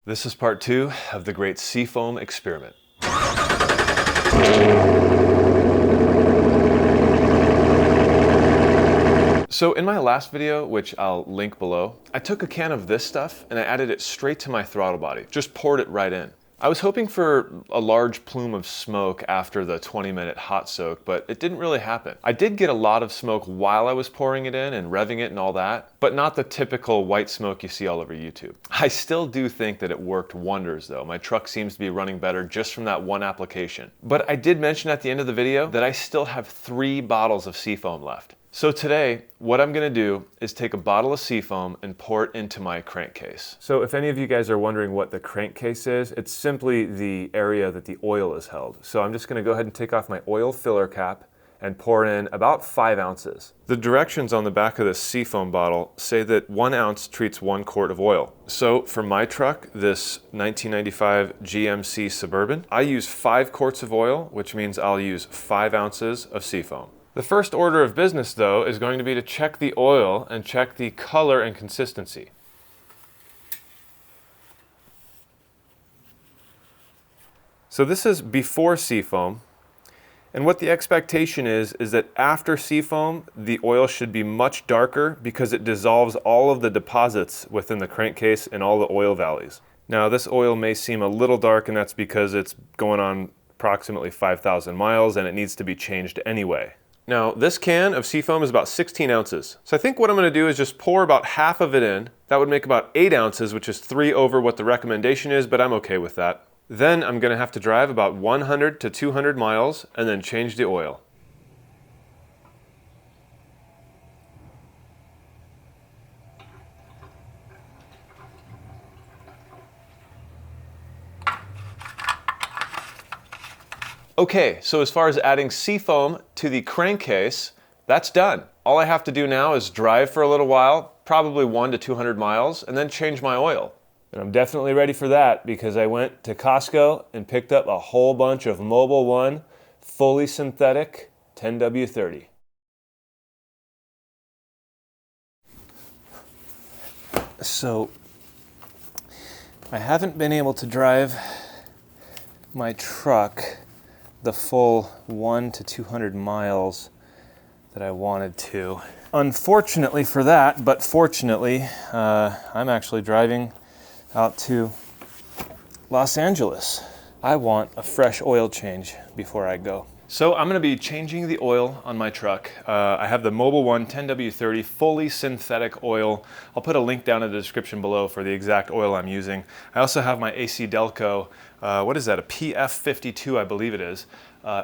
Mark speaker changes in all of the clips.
Speaker 1: This is part 2 of the great Seafoam experiment. So in my last video, which I'll link below, I took a can of this stuff and I added it straight to my throttle body. Just poured it right in. I was hoping for a large plume of smoke after the 20-minute hot soak, but it didn't really happen. I did get a lot of smoke while I was pouring it in and revving it and all that, but not the typical white smoke you see all over YouTube. I still do think that it worked wonders though. My truck seems to be running better just from that one application. But I did mention at the end of the video that I still have 3 bottles of Seafoam left. So today, what I'm gonna do is take a bottle of Seafoam and pour it into my crankcase. So if any of you guys are wondering what the crankcase is, it's simply the area that the oil is held. So I'm just gonna go ahead and take off my oil filler cap and pour in about 5 ounces. The directions on the back of this Seafoam bottle say that 1 ounce treats 1 quart of oil. So for my truck, this 1995 GMC Suburban, I use 5 quarts of oil, which means I'll use 5 ounces of Seafoam. The first order of business, though, is going to be to check the oil and check the color and consistency. So this is before Seafoam, and what the expectation is that after Seafoam, the oil should be much darker because it dissolves all of the deposits within the crankcase and all the oil valleys. Now, this oil may seem a little dark, and that's because it's going on approximately 5,000 miles and it needs to be changed anyway. Now, this can of Seafoam is about 16 ounces. So I think what I'm gonna do is just pour about half of it in. That would make about 8 ounces, which is 3 over what the recommendation is, but I'm okay with that. Then I'm gonna have to drive about 100 to 200 miles and then change the oil. Okay, so as far as adding Seafoam to the crankcase, that's done. All I have to do now is drive for a little while, probably 100 to 200 miles, and then change my oil. And I'm definitely ready for that because I went to Costco and picked up a whole bunch of Mobil 1 fully synthetic 10W30. So I haven't been able to drive my truck the full 100 to 200 miles that I wanted to. Unfortunately for that, but fortunately, I'm actually driving out to Los Angeles. I want a fresh oil change before I go. So I'm gonna be changing the oil on my truck. I have the Mobil 1 10W30 fully synthetic oil. I'll put a link down in the description below for the exact oil I'm using. I also have my AC Delco, what is that, a PF52 I believe it is,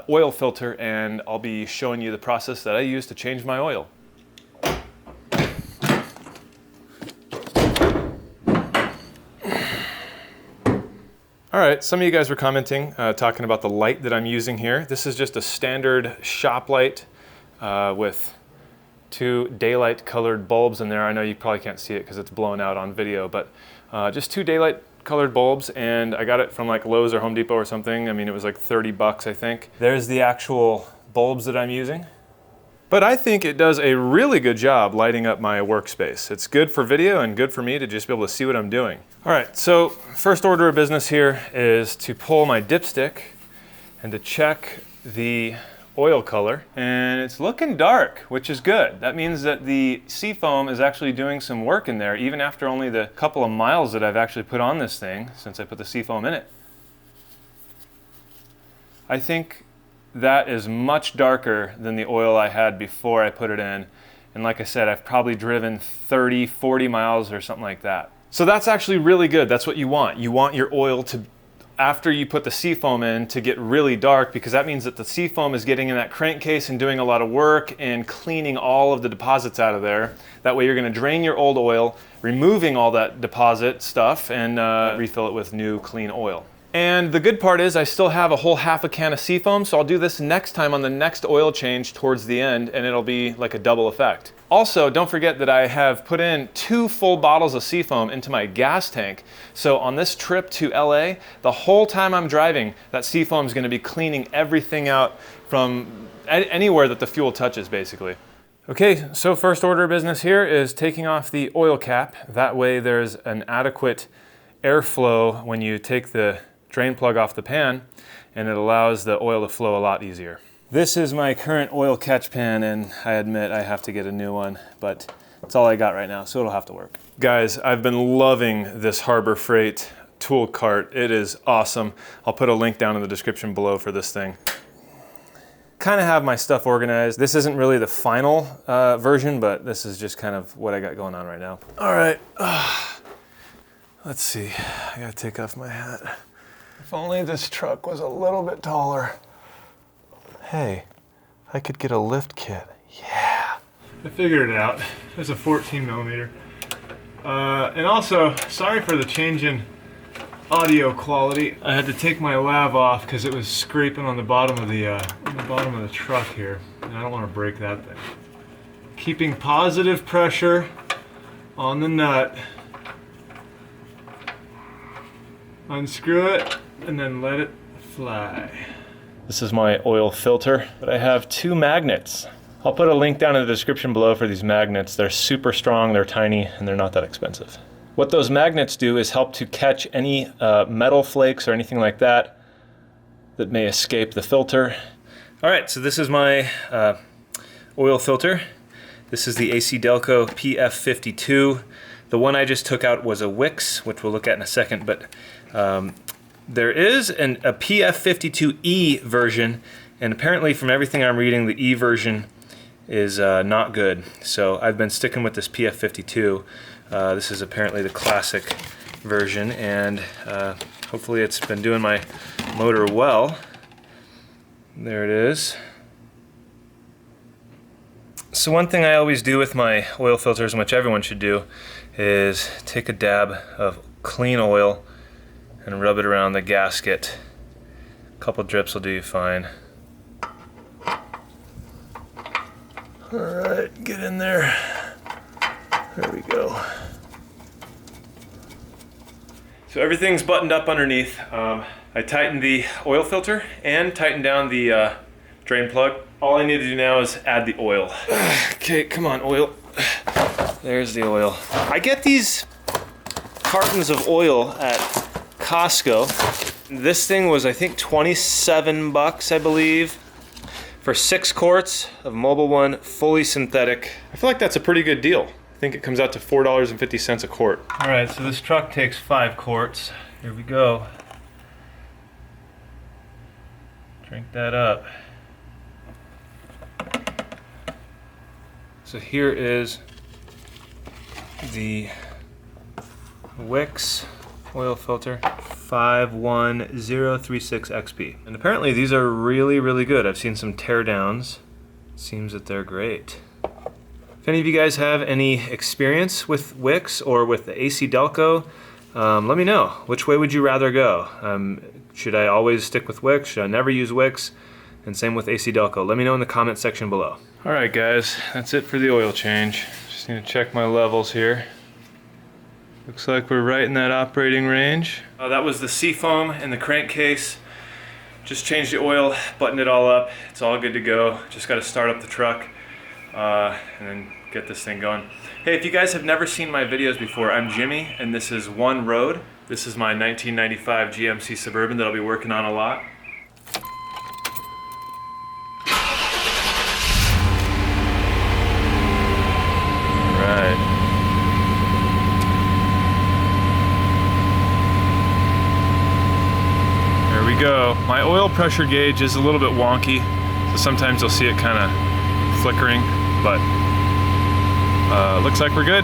Speaker 1: oil filter, and I'll be showing you the process that I use to change my oil. All right, some of you guys were commenting, talking about the light that I'm using here. This is just a standard shop light with 2 daylight colored bulbs in there. I know you probably can't see it because it's blown out on video, but just 2 daylight colored bulbs, and I got it from like Lowe's or Home Depot or something. I mean, it was like 30 bucks, I think. There's the actual bulbs that I'm using. But I think it does a really good job lighting up my workspace. It's good for video and good for me to just be able to see what I'm doing. All right, so first order of business here is to pull my dipstick and to check the oil color. And it's looking dark, which is good. That means that the Seafoam is actually doing some work in there, even after only the couple of miles that I've actually put on this thing since I put the Seafoam in it. I think that is much darker than the oil I had before I put it in. And like I said, I've probably driven 30, 40 miles or something like that. So that's actually really good. That's what you want. You want your oil to, after you put the Seafoam in, to get really dark, because that means that the Seafoam is getting in that crankcase and doing a lot of work and cleaning all of the deposits out of there. That way you're gonna drain your old oil, removing all that deposit stuff, and refill it with new clean oil. And the good part is I still have a whole half a can of Seafoam, so I'll do this next time on the next oil change towards the end, and it'll be like a double effect. Also, don't forget that I have put in 2 full bottles of Seafoam into my gas tank. So on this trip to LA, the whole time I'm driving, that Seafoam is gonna be cleaning everything out from anywhere that the fuel touches, basically. Okay, so first order of business here is taking off the oil cap. That way there's an adequate airflow when you take the drain plug off the pan, and it allows the oil to flow a lot easier. This is my current oil catch pan, and I admit I have to get a new one, but it's all I got right now, so it'll have to work. Guys, I've been loving this Harbor Freight tool cart. It is awesome. I'll put a link down in the description below for this thing. Kind of have my stuff organized. This isn't really the final version, but this is just kind of what I got going on right now. All right, let's see. I gotta take off my hat. If only this truck was a little bit taller. Hey, I could get a lift kit. Yeah. I figured it out. It's a 14 millimeter. And also, sorry for the change in audio quality. I had to take my lav off because it was scraping on the bottom of the truck here, and I don't want to break that thing. Keeping positive pressure on the nut. Unscrew it and then let it fly. This is my oil filter, but I have two magnets. I'll put a link down in the description below for these magnets. They're super strong, they're tiny, and they're not that expensive. What those magnets do is help to catch any metal flakes or anything like that that may escape the filter. All right, so this is my oil filter. This is the AC Delco PF52. The one I just took out was a Wicks, which we'll look at in a second, but there is a PF52E version, and apparently from everything I'm reading, the E version is not good. So I've been sticking with this PF52. This is apparently the classic version, and hopefully it's been doing my motor well. There it is. So one thing I always do with my oil filters, and which everyone should do, is take a dab of clean oil and rub it around the gasket. A couple drips will do you fine. All right, get in there. There we go. So everything's buttoned up underneath. I tightened the oil filter and tightened down the drain plug. All I need to do now is add the oil. Okay, come on, oil. There's the oil. I get these cartons of oil at Costco. This thing was, I think, 27 bucks, I believe, for 6 quarts of Mobil 1 fully synthetic. I feel like that's a pretty good deal. I think it comes out to $4.50 a quart. All right, so this truck takes 5 quarts. Here we go. Drink that up. So here is the Wicks Oil Filter 51036XP. And apparently these are really, really good. I've seen some teardowns. Seems that they're great. If any of you guys have any experience with Wicks or with the AC Delco, let me know. Which way would you rather go? Should I always stick with Wicks? Should I never use Wicks? And same with AC Delco. Let me know in the comment section below. All right, guys, that's it for the oil change. Just need to check my levels here. Looks like we're right in that operating range. That was the Seafoam and the crankcase. Just changed the oil, buttoned it all up. It's all good to go. Just got to start up the truck and then get this thing going. Hey, if you guys have never seen my videos before, I'm Jimmy, and this is One Road. This is my 1995 GMC Suburban that I'll be working on a lot. Go. My oil pressure gauge is a little bit wonky, so sometimes you'll see it kind of flickering, but looks like we're good.